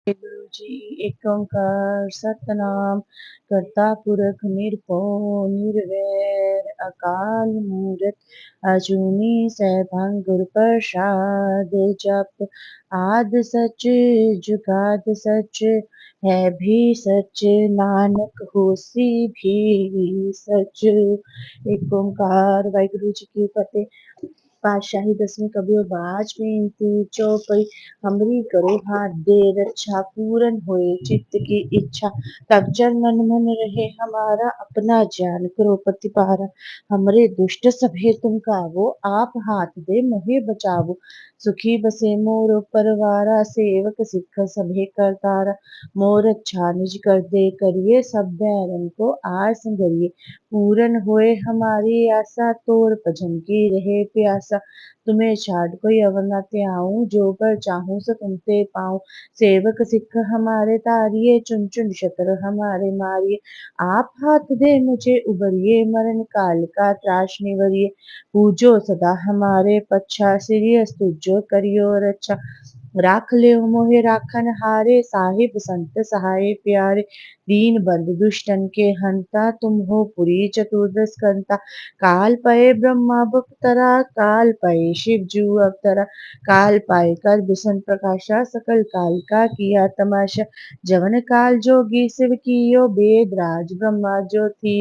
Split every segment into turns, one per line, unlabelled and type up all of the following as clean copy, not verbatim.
गुरु जी एक ओंकार सतनाम करता पुरख निरभौ निर्वैर अकाल मूरत अजूनी सैभं गुर प्रसाद जप आद सच जुगाद सच है भी सच नानक होसी भी सच। एक ओंकार वाहिगुरु जी की फतेह। पातशाही दसवीं कबियो बाज बेनती चौपई हमरी करो हाथ दे रक्षा पूरन होए चित्त की इच्छा तब चरणन मन रहे हमारा अपना ज्ञान करो प्रतिपारा हमरे दुष्ट सभे तुम कावो आप हाथ दे मोहे बचावो सुखी बसे मोर परवारा सेवक सिख सभे करतारा मोर अच्छा निज कर दे करिए सब बैरन को आर संगरिए पूरन होए हमारी आशा तोर भजन की रहे प्यासा तुम्हें छाड़ कोई अवर न त्याऊं जो पर चाहूं सो तुम ते पाऊं सेवक सिख हमारे तारिये चुन चुन शतर हमारे मारिये आप हाथ दे मुझे उबरिए मरण काल का त्राश निवरिये पूजो सदा हमारे पच्छा सिरियस तुजो करियो रक्षा राख ले मोहे राखन हारे साहिब संत सहाय प्यारे दीन बंधु दुष्टन के हंता तुम हो पुरी चतुर्दश कंता काल पए ब्रह्मा बपतरा काल पए शिव जू अवतरा काल पाए कर बिसन प्रकाशा सकल काल का किया तमाशा जवन काल जोगी शिव कियो वेद राज ब्रह्मा ज्योति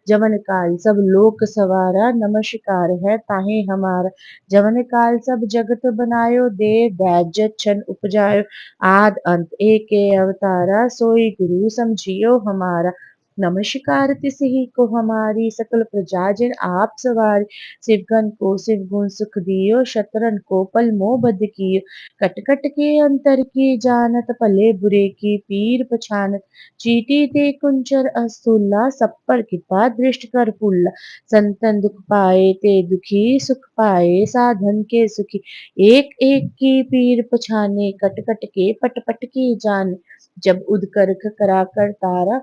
जवन काल सब लोक सवारा नमस्कार है ताहे हमारा जवन काल सब जगत बनायो देव दैज छन उपजायो आद अंत एक अवतारा सोई गुरु समझियो हमारा नमस्कार तिसही को हमारी सकल प्रजा जिन आप सवार शिवगन को शिव गुण सुख दियो शतरन को पल मोह बद कियो कट कट के अंतर की जानत भले बुरे की पीर पछानत चीटी ते कुंचर अस्तुल्ला सब पर कृपा दृष्ट कर फुल्ला संतन दुख पाए ते दुखी सुख पाए साधन के सुखी एक एक की पीर पछाने कट कट के पट पट की जान जब उदकर्ख करा कर तारा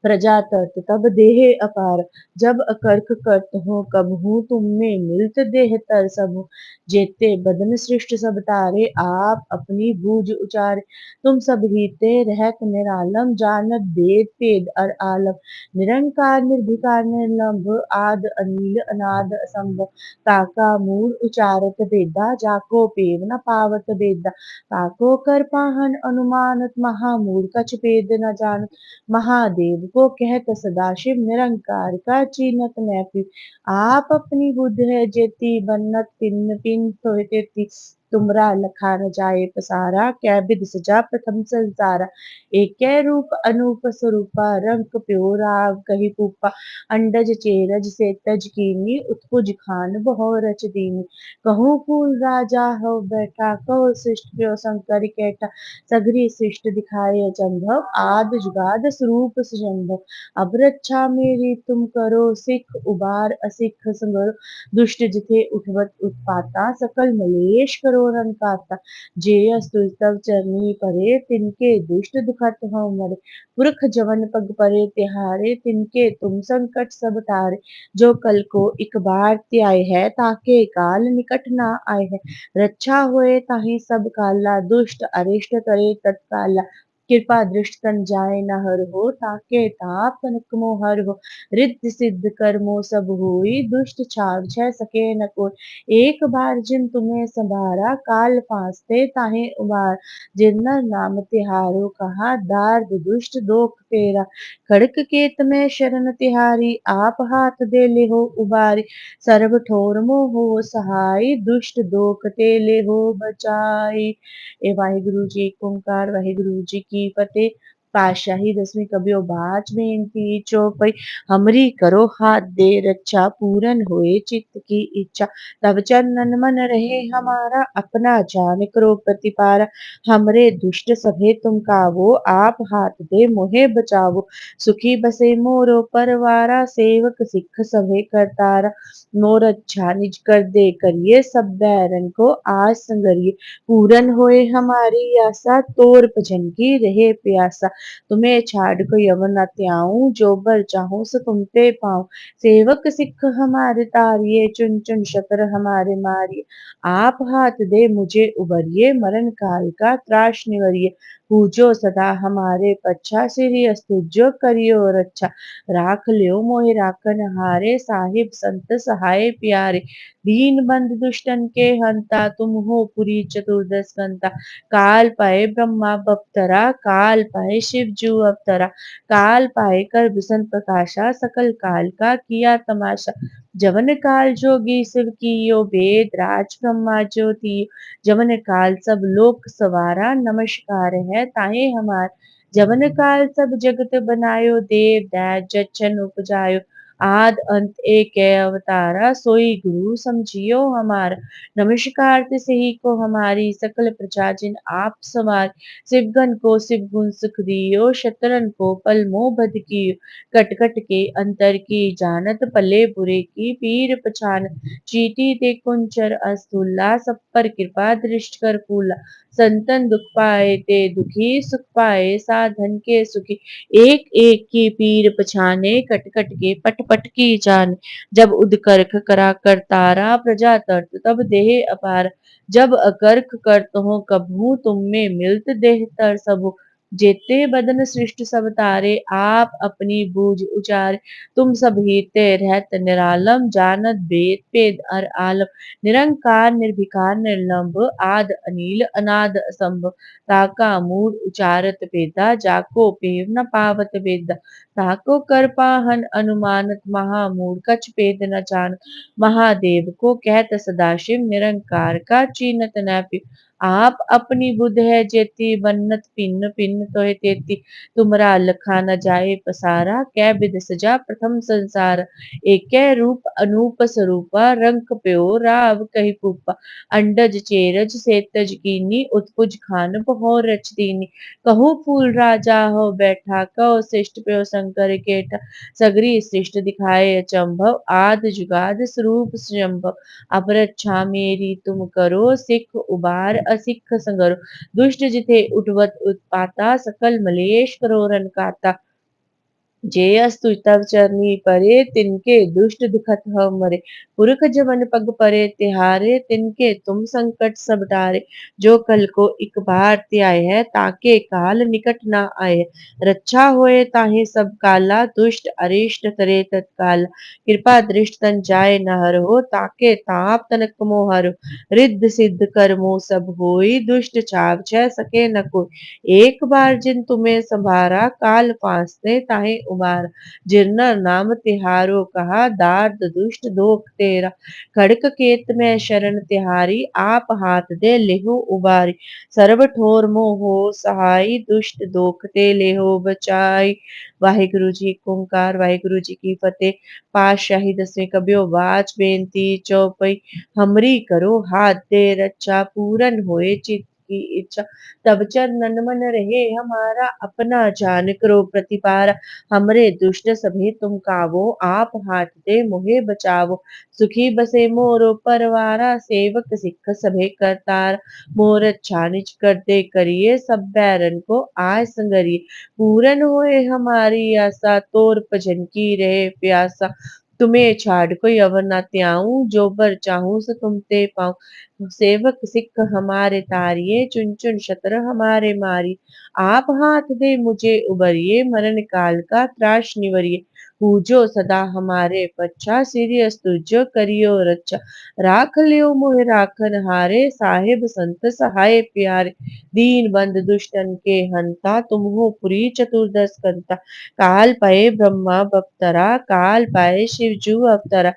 प्रजा तर्त तब देह अपार जब अकर्ख करत हो कब हूँ तुम में मिलत देह तर सब जेते बदन सृष्ट सब तारे आप अपनी बूझ उचारे तुम सब हीते रहत निरालम जानत वेद पेद अर आलम निरंकार निर्भिकार निर्लंभ आद अनिल अनाद असंभ ताका मूल उचारत वेदा जाको पेव न पावत वेदा ताको कर पाहन अनुमानत महामूल कछ पेद न जानत महादेव को कहत सदाशिव निरंकार का चीनत मैं पी आप अपनी बुद्ध है जेती बन्नत पिन पिन सोए तेती तुमरा लखा न जाए पसारा कै बिद सजा प्रथम संसारा एक रूप अनूप स्वरूपा रंग प्यो राव कही पूपा अंडज चेरज से तज कीनी उत्पुज खान बहु रच दीनी कहूँ फूल राजा हो बैठा कहो शिष्ट प्यो शंकर कैठा सगरी सृष्ट दिखाए अचंभव आद जुगाद स्वरूप सुजंभव अब रक्षा मेरी तुम करो सिख उबार असिख संगरो दुष्ट जिथे उठवत उत्पाता सकल मलेश करो रन काता जे अस्तु तव चरनी परे तिनके दुष्ट दुखत हो मरे पुरख जवन पग परे तिहारे तिनके तुम संकट सब तारे जो कल को एक बार त्याय है ताके काल निकट ना आए है रक्षा होए ताहि सब काला दुष्ट अरिष्ट करे तत्काला कृपा दृष्ट तन जाए न हर हो ताके ताप तनक मोहर हो रिद्ध सिद्ध कर्मो सब हुई दुष्ट छाड़ छह सके न कोई एक बार जिन तुम्हें संभारा काल फांसते ताहे उबार जिन्ना नाम तिहारो कहा दार्द दुष्ट दोख तेरा खड़क केत में शरण तिहारी आप हाथ दे ले हो उबारी सर्व ठोर मोह सहाय दुष्ट दोख ते ले हो बचाई। ए वाहिगुरु जी एक ओंकार वाहिगुरु जी की फतेह। पातशाही दसवीं कबियो बाज बेनती चौपई हमरी करो हाथ दे रक्षा पूरन होए चित्त की इच्छा तब चरणन मन रहे हमारा अपना जान करो प्रतिपारा हमरे दुष्ट सभे तुम कावो आप हाथ दे मोहे बचावो सुखी बसे मोरो परवारा सेवक सिख सभे करतारा मोर अच्छा निज कर दे करिए सब बैरन को आज संगरिए पूरन होए हमारी आशा तोर भजन की रहे प्यासा तुम्हें छाड़ को यवन न त्याऊं जो बर चाहूं सो तुम ते पाऊं सेवक सिख हमारे तारिये चुन चुन शतर हमारे मारिये आप हाथ दे मुझे उबरिए मरण काल का त्राश निवरिये पूजो सदा हमारे पच्छा श्री अस्तुजो करियो रक्षा राख लियो मोहि राखन हारे साहिब संत सहाय प्यारे दीन बंधु दुष्टन के हंता तुम हो पुरी चतुर्दश कंता काल पाए ब्रह्मा बप्तरा काल पाए शिव जू अवतरा काल पाए कर बिसन प्रकाशा सकल काल का किया तमाशा जवन काल जोगी शिव की यो वेद राज ब्रह्मा ज्योति जवन काल सब लोक सवारा नमस्कार है ताहे हमार जवन काल सब जगत बनायो देव दैत जच्छन उपजायो आद अंत एक है अवतारा सोई गुरु समझियो हमारा नमस्कार तिसे ही को हमारी सकल प्रजा जिन आप सवार शिवगन को शिव गुण सुख दियो शतरन को पल मोह बद कियो कट कट के अंतर की जानत पले बुरे की पीर पछान चीटी ते कुंचर अस्तुल्ला सब पर कृपा दृष्ट कर फूला संतन दुख पाए ते दुखी सुख पाए साधन के सुखी एक एक की पीर पछाने कट कट के पट पट की जान जब उदकर्ख करा कर तारा प्रजा तर्त तब देह अपार जब अकर्क करत हो कभू तुम में मिलत देह तर सबु जेते बदन सृष्ट सब तारे आप अपनी बूझ उचारे तुम सब हीते रहत निरालम जानत वेद पेद अर आलम निरंकार निर्विकार निर्लंब आद अनिल अनाद असंभ ताका मूड उचारत वेदा जाको पेव न पावत वेदा ताको कर पाहन अनुमानत महामूड कछ पेद न जान महादेव को कहत सदाशिव निरंकार का चीनत न पिव आप अपनी बुध है जेती बन्नत पिन्न पिन्न तोहे तेती तुमरा लखा न जाए पसारा कै विध सजा प्रथम संसार एकै रूप अनूप स्वरूपा रंक प्यो राव कही पुपा अंडज चेरज सेतज कीनी उत्पुज खान हो रच दीनी कहूँ फूल राजा हो बैठा कहो श्रेष्ठ प्यो शंकर केठा सगरी सृष्ट दिखाए अचंभव आद जुगाद स्वरूप स्वयंभव अब रक्षा मेरी तुम करो सिख उबार असिख संगरो दुष्ट जिथे उठवत उत्पाता सकल मलेश करो रन काता जे अस्तु तव चरनी परे तिनके दुष्ट दुखत हव मरे पुरख जमन पग परे तिहारे तिनके तुम संकट सब टारे जो कल को इक बार त्याय है ताके काल निकट ना आए रक्षा होए ताहि सब काला दुष्ट अरिष्ट तरे तत्काल कृपा दृष्ट तन जाय न हर हो ताके ताप तनक मोह हरो रिद्ध सिद्ध कर्मो सब होई दुष्ट छाव छह सके न कोई एक बार जिन तुम्हें संभारा काल फांसते ताहे उबार जिरनर नाम तिहारो कहा दार्द दुष्ट दोख तेरा खड़क केत में शरण तिहारी आप हाथ दे लेहो उबारी सर्व ठोर मोह हो सहाई दुष्ट दोख ते लेहो बचाई वाहिगुरु जी एक ओंकार वाहिगुरु जी की फतेह पातशाही दसवें कबियो वाच बेनती चौपई हमरी करो हाथ दे रक्षा पूरन होए चित की इच्छा तब चरणन मन रहे हमारा अपना जान करो प्रतिपारा हमरे दुष्ट सभी तुम कावो आप हाथ दे मोहे बचावो सुखी बसे मोरो परवारा सेवक सिख सभे करतार मोर अच्छा निज कर दे करिए सब बैरन को आय संगरिए पूरन होए हमारी आशा तोर भजन की रहे प्यासा तुम्हें छाड़ कोई अवर न त्याऊं जो बर चाहूं सो तुम ते पाऊं सेवक सिख हमारे तारिये चुन चुन शत्र हमारे मारी आप हाथ दे मुझे उबरिए मरण काल का त्राश निवरिए पूजो सदा हमारे पच्छा सिरि अस्तुजो करियो रक्षा राख लियो मोहि राखन हारे साहिब संत सहाय प्यारे दीन बंद दुष्टन के हंता तुम हो पुरी चतुर्दश कंता काल पाए ब्रह्मा बप्तरा काल पाए शिव जू अवतरा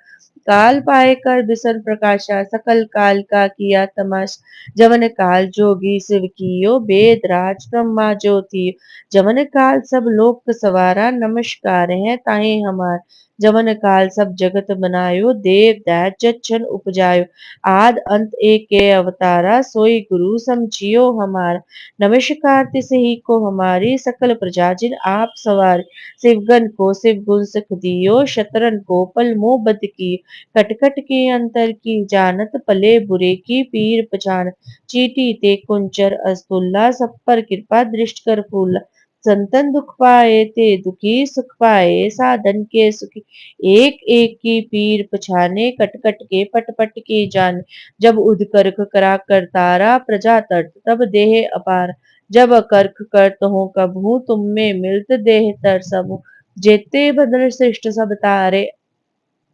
काल पाए कर बिसन प्रकाशा सकल काल का किया तमाशा जवन काल जोगी शिव कियो वेद राज ब्रह्मा ज्योति जवन काल सब लोक सवारा नमस्कार है ताहे हमार जवन काल सब जगत बनायो देव दैत जच्छन उपजायो आद अंत एक के अवतारा सोई गुरु समझियो हमारा नमस्कार तिसे ही को हमारी सकल प्रजा जिन आप सवार शिवगन को शिव गुण सुख दियो शतरन को पल मोह बद की कटकट के अंतर की जानत पले बुरे की पीर पछान चीटी ते कुंचर अस्तुल्ला सब पर कृपा दृष्ट कर फूला संतन दुख पाए ते दुखी सुख पाए साधन के सुखी एक एक की पीर पछाने कट कट के पट पट की जान जब उदकर करा कर तारा प्रजा तट तब देह अपार जब अकर्क करत हो कबहू तुम में मिलत देह तर सबु जेते बदन श्रेष्ठ सब तारे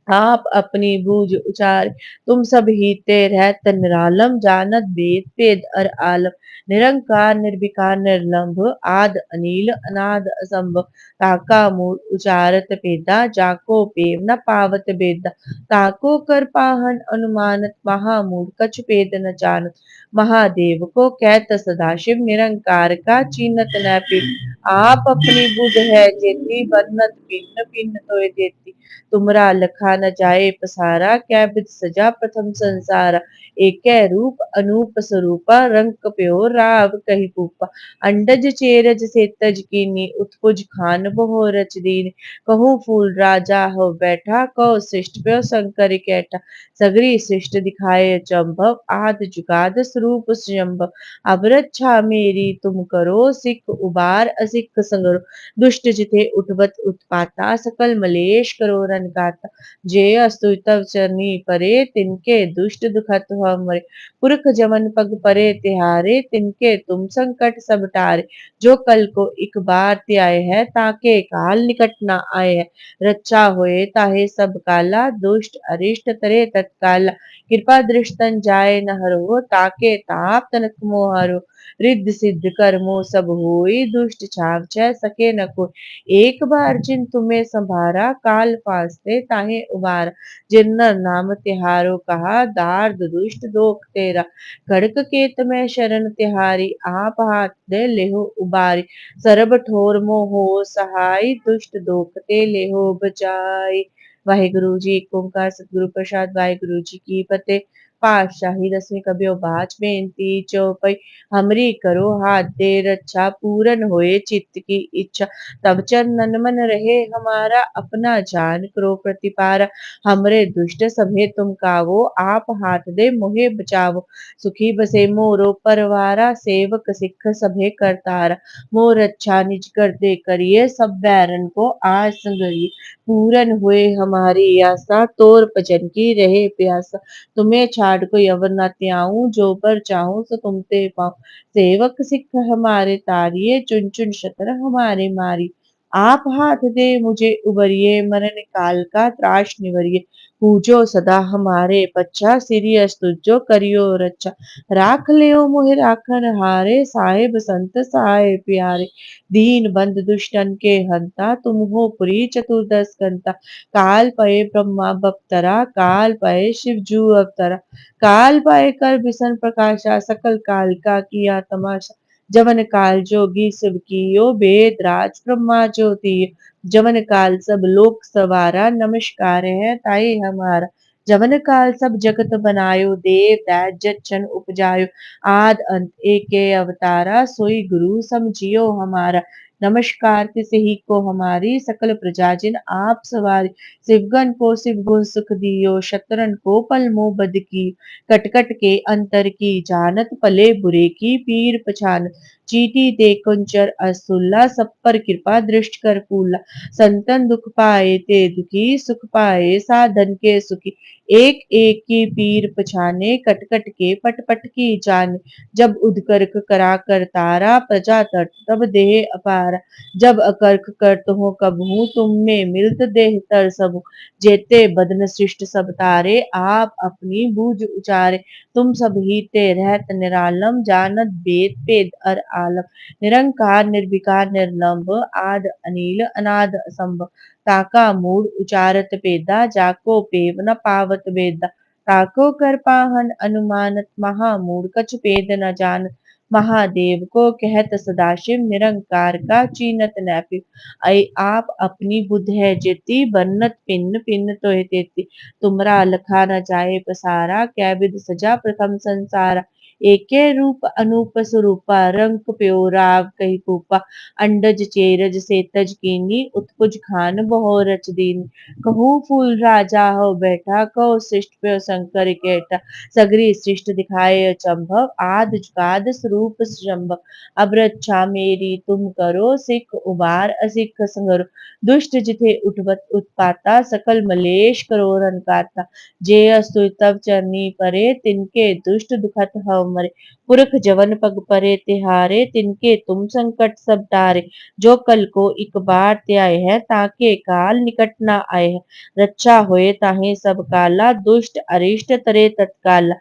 आप अपनी बूझ उचार तुम सब हीते रहत निरालम जानत वेद पेद अर आलम निरंकार निर्विकार निर्लंभ आद अनील अनाद असंभ ताका मूल उचारत पेदा जाको पेव न पावत बेदा ताको कर पाहन अनुमानत महामूल कछ पेद न जानत महादेव को कहत सदाशिव निरंकार का चीनत न पीठ आप अपनी बुध है जेती बन्नत भिन्न भिन्न तोय देती तुमरा लखा न जाए पसारा क्या बिद सजा प्रथम संसारा एक रूप अनूप स्वरूपा रंग कप्यो राव कही पूपा अंडज चेरज से तज कीनी उत्पुज खान बहो रच दीन कहूँ फूल राजा हो बैठा कहो सृष्ट प्यो शंकर कैठा सगरी सृष्ट दिखाए चंभव आद जुगाद स्वरूप स्वयंभव अब रक्षा मेरी तुम करो सिख उबार असिख संगरो दुष्ट जिथे उठवत उत्पाता सकल मलेश करो रन गाता जे अस्तु तव चरनी परे तिनके दुष्ट दुखत हमरे पुरख जमन पग परे तिहारे तिनके तुम संकट सब टारे जो कल को एक बार त्याए है ताके काल निकट न आए है रक्षा होए ताहे सब काला दुष्ट अरिष्ट तरे तत्काला कृपा दृष्टन जाए न हरो ताके ताप तनक मोहरो रिद्ध सिद्ध कर्मो सब होई दुष्ट छाव छह सके न कोई एक बार जिन तुम्हें संभारा काल फासते ताहे उबारा जिन्नर नाम तिहारो कहा दार्द दुष्ट दोख तेरा खड़क केत में शरण तिहारी आप हाथ दे लेहो उबारी सरब ठोर मोह सहाय दुष्ट दोख ते लेहो बचाई वाहिगुरु जी एक ओंकार सतगुरु प्रसाद वाहिगुरु जी की फतेह पातशाही दसवीं कबियो बाज बेनती चौपई हमरी करो हाथ दे रक्षा पूरन होए चित्त की इच्छा तब चंदन मन रहे हमारा अपना जान करो प्रतिपारा हमरे दुष्ट सभे तुम कावो आप हाथ दे मोहे बचावो सुखी बसे मोरो परवारा सेवक सिख सभे करतारा मोर अच्छा निज कर दे करिए सब बैरन को आज संगरिए पूरन हुए हमारी आशा तोर भजन की रहे प्यासा तुम्हें छाड़ कोई अवर न त्याऊं जो पर चाहूं सो तुम ते पाऊं सेवक सिख हमारे तारिये चुन चुन शतर हमारे मारी आप हाथ दे मुझे उबरिए मरण काल का त्राश निवरिए पूजो सदा हमारे पच्छा सिरियस तुझो करियो रक्षा राख लियो मोहि राखन हारे साहेब संत सहाय प्यारे दीन बंद दुष्टन के हंता तुम हो पुरी चतुर्दश कंता काल पये ब्रह्मा बप्तरा काल पये शिव जू अवतरा काल पाए कर बिसन प्रकाशा सकल काल का किया तमाशा जवन काल जोगी सब कियो वेद राज ब्रह्मा ज्योति जवन काल सब लोक सवारा नमस्कार है ताई हमारा जवन काल सब जगत बनायो देव दैत जन उपजायो आद अंत एके अवतारा सोई गुरु समझियो हमारा नमस्कार तिसे ही को हमारी सकल प्रजा जिन आप सवारी शिवगन को शिव गुण सुख दियो शत्रन को पल मोह बद की कटकट के अंतर की जानत पले बुरे की पीर पछान चीटी ते कुंचर असुल्ला सब पर कृपा दृष्ट कर पूला संतन दुख पाए ते दुखी सुख पाए साधन के सुखी एक एक की पीर पछाने कटकट के पट पट की जान जब उदकर्क करा कर तारा प्रजा तट तब देह अपारा जब अकर्क करत हो कबहू तुम में मिलत देह तर सबु जेते बदन सृष्ट सब तारे आप अपनी बूझ उचारे तुम सब ही ते रहत निरालम जानत वेद पेद अर आलम निरंकार निर्विकार निर्लंब आद अनील अनाद असंभ ताका मूड उचारत पेदा जाको पेव न पावत वेदा ताको कर पाहन अनुमानत महामूड कछ पेद न जानत महादेव को कहत सदाशिव निरंकार का चीनत नैपि आई आप अपनी बुध है जेती बन्नत पिन्न पिन्न तोहि तेती तुमरा लखा न जाए पसारा क्या विद सजा प्रथम संसारा एके रूप अनूप स्वरूपा रंग प्यो राव कही कूपा अंडज चेरज से तज कीनी उत्पुज खान बहो रच दीन कहूँ फूल राजा हो बैठा कहो सृष्ट प्यो शंकर केटा सगरी सृष्ट दिखाए अचंभव आद जुगाद स्वरूप शंभव अब रक्षा मेरी तुम करो सिख उबार असिख संगरो दुष्ट जिथे उठवत उत्पाता सकल मलेश करो रन काता जे अस्तु तव चरनी परे तिनके दुष्ट दुखत हव हमरे। पुरख जवन पग परे तिहारे, तिनके तुम संकट सब टारे। जो कल को एक बार त्याय है, ताके काल निकट न आए है। रक्षा होए ताहे सब काला, दुष्ट अरिष्ट तरे तत्काला।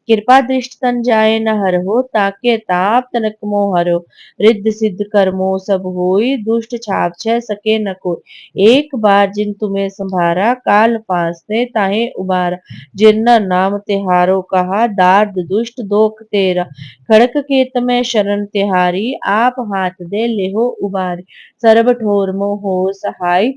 कृपा दृष्ट तन जाए न हरहो, ताके ताप तनक मोह हरो। रिद्ध सिद्ध कर्मो सब होई, दुष्ट छाप छह सके न कोई। एक बार जिन तुम्हें संभारा, काल फांसते ताहे उबारा। जिन्ना नाम तिहारो कहा, दार्द दुष्ट दोख तेरा। खड़क केत में शरण तिहारी, आप हाथ दे लेहो उबारी। सरब ठोर मोह हो सहाय,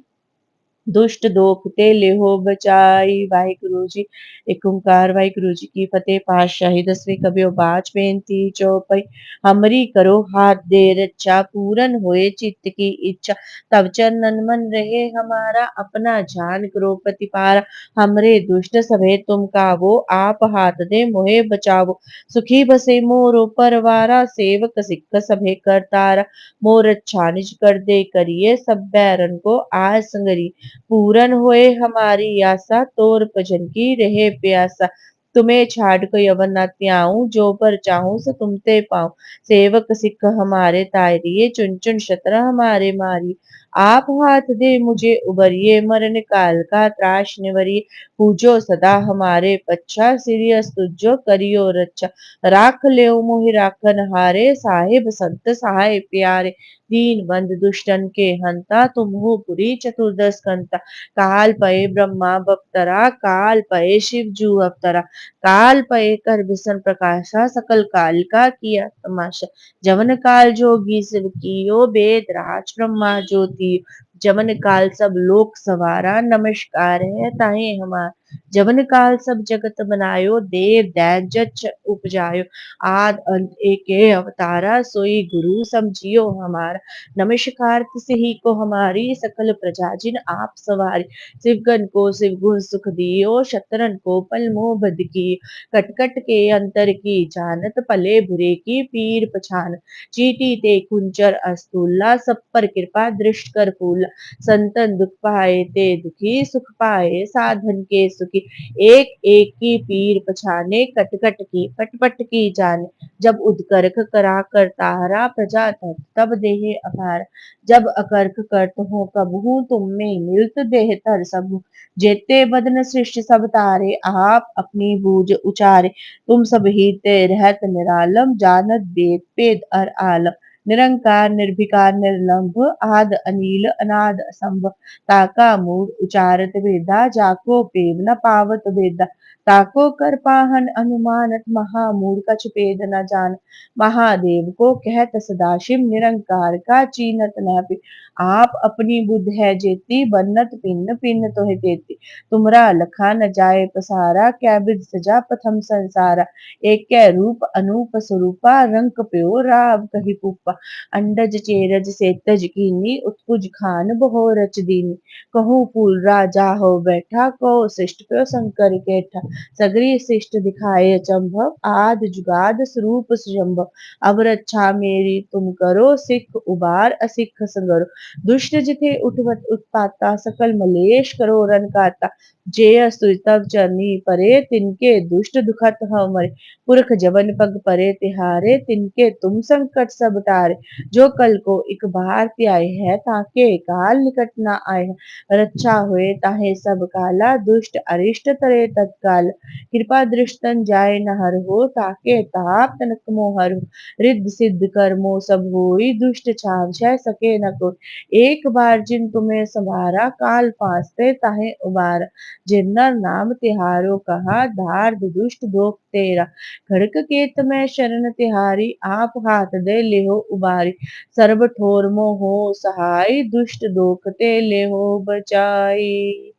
दुष्ट दोख ते लेहो बचाई। वाहिगुरु जी। एक ओंकार। वाहिगुरु जी की फतेह। पातशाही दसवीं कबियो बाज बेनती चौपई। हमरी करो हाथ दे रक्षा, पूरन होए चित्त की इच्छा। तब चरणन मन रहे हमारा, अपना जान करो प्रतिपारा। हमरे दुष्ट सभे तुम कावो, आप हाथ दे मोहे बचावो। सुखी बसे मोरो परवारा, सेवक सिख सभे करतारा। मोर अच्छा निज कर दे करिए, सब बैरन को आय संगरी। पूरन होए हमारी आशा, तोर भजन की रहे प्यासा। तुम्हें छाड़ को यवन न त्याऊं, जो पर चाहूं सो तुम ते पाऊं। सेवक सिख हमारे तारिये, चुन चुन शत्र हमारे मारिये। आप हाथ दे मुझे उबरिए, मरण काल का त्रास निवरिए। पूजो सदा हमारे पच्छा, सीरियस तुझो करियो रक्षा। राख ले मोहि राखन हारे, साहिब संत सहाय प्यारे। दीन बंद दुष्टन के हंता, तुम हो पुरी चतुर्दश कंता। काल पए ब्रह्मा बप्तरा, काल पए शिव जू अवतरा। काल पए कर बिसन प्रकाशा, सकल काल का किया तमाशा। जवन काल जोगी शिव कियो, वेद राज ब्रह्मा ज्योति। जवन काल सब लोक सवारा, नमस्कार है ताहे हमार। जवन काल सब जगत बनायो, देव दैत जच उपजायो। आद अंत एके अवतारा, सोई गुरु समझियो हमारा। नमस्कार तिस ही को हमारी, सकल प्रजा जिन आप सवारी। शिवगन को शिव गुण सुख दियो, शत्रन को पल मोह बद की। कटकट के अंतर की जानत, पले बुरे की पीर पछान। चीटी ते कुंचर अस्तुल्ला, सब पर कृपा दृष्ट कर फूला। संतन दुख पाए ते दुखी, सुख पाए साधन के सुखी। एक एक की पीर पछाने, कटकट की पट की जाने। जब उदकर्क करा कर तारा, प्रजा तब देहे अपार। जब अकर्क करत हो कबहू, तुम में मिलत देह तर सबू। जेते बदन सृष्टि सब तारे, आप अपनी बूझ उचारे। तुम सब ही ते रहत निरालम, जानत वेद पेद अर आलम। निरंकार निर्भिकार निर्लंभ, आद अनील अनाद असंभ। ताका मूड उचारत वेदा, जाको पेव न पावत वेदा। ताको कर पाहन अनुमानत, महामूड कछ पेद न जान। महादेव को कहत सदाशिव, निरंकार का चीनत न पि। आप अपनी बुद्ध है जेती, बन्नत पिन्न पिन्न तोहि तेती। तुमरा लखा न जाए पसारा, क्या बिद सजा प्रथम संसारा। एक कै रूप अनूप स्वरूपा, रंक प्यो राव कही पुपा। अंडज चेरज सेतज कीनी, उत्कुज खान बहो रच दीनी। कहूँ फूल राजा हो बैठा, कहो शिष्ट प्यो शंकर केठा। सगरी शिष्ट दिखाए अचंभव, आद जुगाद स्वरूप सुजंभव। अब रक्षा मेरी तुम करो, सिख उबार असिख संगरो। दुष्ट जिथे उठवत उत्पाता, सकल मलेश करो रन काता। जे अस्तु तब चरनी परे, तिनके दुष्ट दुखत हमरे। पुरख जवन पग परे तिहारे, तिनके तुम संकट सब टारे। जो कल को एक बार त्याय है, ताके काल निकट न आए है। रक्षा हुए ताहे सब काला, दुष्ट अरिष्ट तरे तत्काल। कृपा दृष्टन जाय न हर हो, ताके ताप तनक मोहर हो। रिद्ध सिद्ध कर्मो सब होई, दुष्ट छाव छह सके न कोई। एक बार जिन तुम्हें संभारा, काल फांसते ताहे उबारा। जिन्ना नाम तिहारो कहा, धार्द दुष्ट दोख तेरा। खड़क केत में शरण तिहारी, आप हाथ दे लेहो उबारी। सर्ब ठोर मोह हो सहाय, दुष्ट दोख ते लेहो बचाई।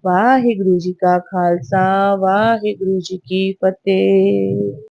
वाहिगुरु जी का खालसा, वाहिगुरु जी की फतेह।